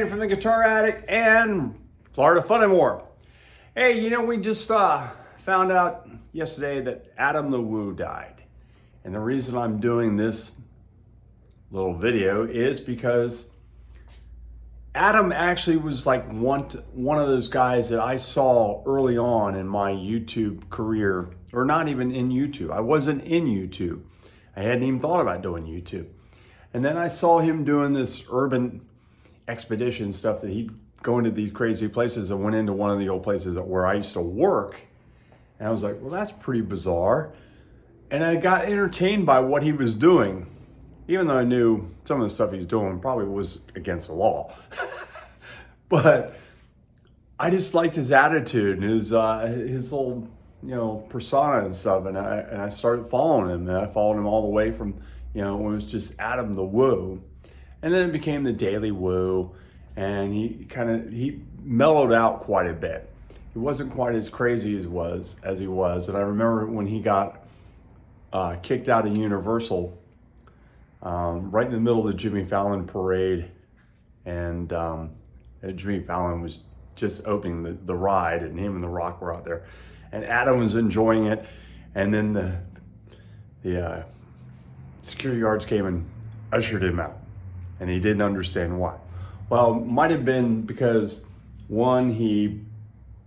Randy from the Guitar Addict and Florida Fun and More. Hey, you know, we just found out yesterday that Adam the Woo died. And the reason I'm doing this little video is because Adam actually was like one of those guys that I saw early on in my YouTube career, or not even in YouTube. I wasn't in YouTube. I hadn't even thought about doing YouTube. And then I saw him doing this urban expedition stuff that he'd go into these crazy places. I went into one of the old places where I used to work. And I was like, well, that's pretty bizarre. And I got entertained by what he was doing, even though I knew some of the stuff he's doing probably was against the law. But I just liked his attitude and his little, persona and stuff. And I started following him, and I followed him all the way from, when it was just Adam the Woo. And then it became the Daily Woo, and he mellowed out quite a bit. He wasn't quite as crazy as he was. And I remember when he got kicked out of Universal, right in the middle of the Jimmy Fallon parade, and Jimmy Fallon was just opening the ride, and him and The Rock were out there, and Adam was enjoying it, and then the security guards came and ushered him out, and he didn't understand why. Well, might have been because one, he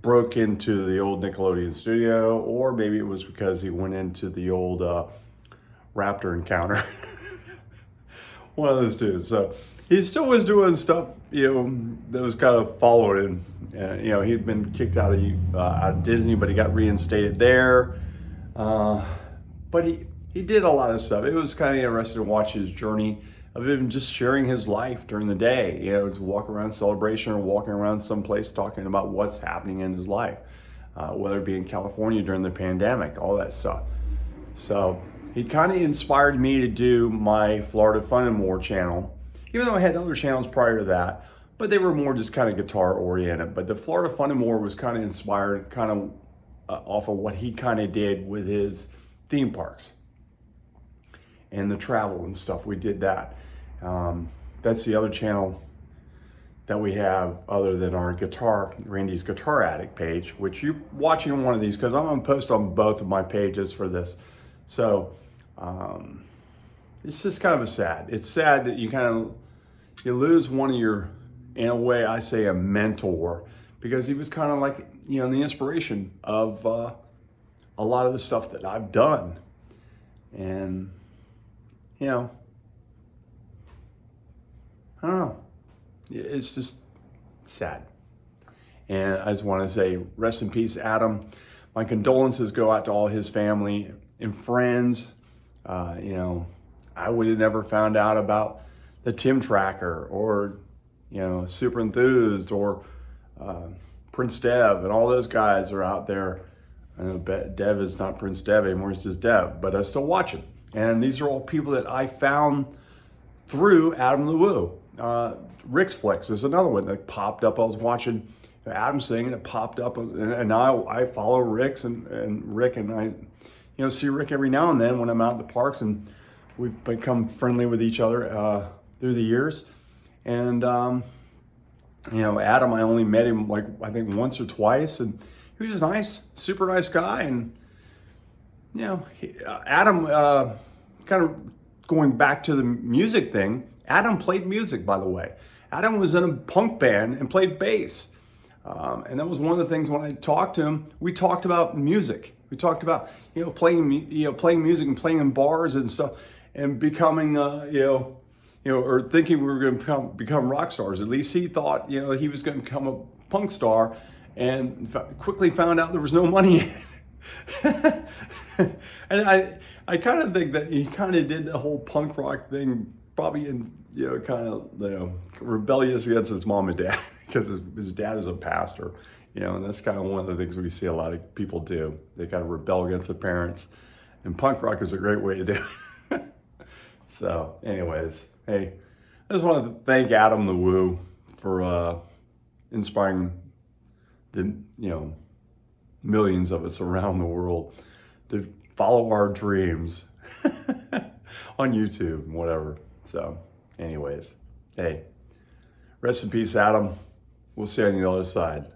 broke into the old Nickelodeon studio, or maybe it was because he went into the old Raptor encounter. One of those two. So he still was doing stuff, that was kind of following him. He'd been kicked out of Disney, but he got reinstated there. But he did a lot of stuff. It was kind of interesting to watch his journey of even just sharing his life during the day, to walk around Celebration or walking around someplace talking about what's happening in his life, whether it be in California during the pandemic, all that stuff. So he kind of inspired me to do my Florida Fun and More channel, even though I had other channels prior to that, but they were more just kind of guitar oriented. But the Florida Fun and More was kind of inspired off of what he kind of did with his theme parks and the travel and stuff. We did that. That's the other channel that we have other than our Randy's Guitar Addict page, which you're watching one of these because I'm going to post on both of my pages for this. So it's just kind of it's sad that you lose one of your, in a way I say, a mentor, because he was kind of like, the inspiration of a lot of the stuff that I've done. And I don't know. It's just sad. And I just want to say, rest in peace, Adam. My condolences go out to all his family and friends. I would have never found out about the Tim Tracker or, Super Enthused or Prince Dev, and all those guys are out there. I know Dev is not Prince Dev anymore, it's just Dev, but I still watch him. And these are all people that I found through Adam the Woo. Rick's Flicks is another one that popped up. I was watching Adam singing, it popped up, and now I follow Rick's and Rick, and I see Rick every now and then when I'm out in the parks, and we've become friendly with each other through the years. And Adam, I only met him I think once or twice, and he was just nice, super nice guy. And Adam, kind of going back to the music thing, Adam played music, by the way. Adam was in a punk band and played bass. And that was one of the things when I talked to him, we talked about music. We talked about, playing music and playing in bars and stuff, and becoming, or thinking we were going to become rock stars. At least he thought, he was going to become a punk star, and quickly found out there was no money in it. And I kind of think that he kind of did the whole punk rock thing probably in, rebellious against his mom and dad, because his dad is a pastor, and that's kind of one of the things we see a lot of people do. They kind of rebel against their parents, and punk rock is a great way to do it. So anyways, hey, I just want to thank Adam the Woo for inspiring the, millions of us around the world to follow our dreams on YouTube and whatever. So anyways, hey, Rest in peace, Adam. We'll see you on the other side.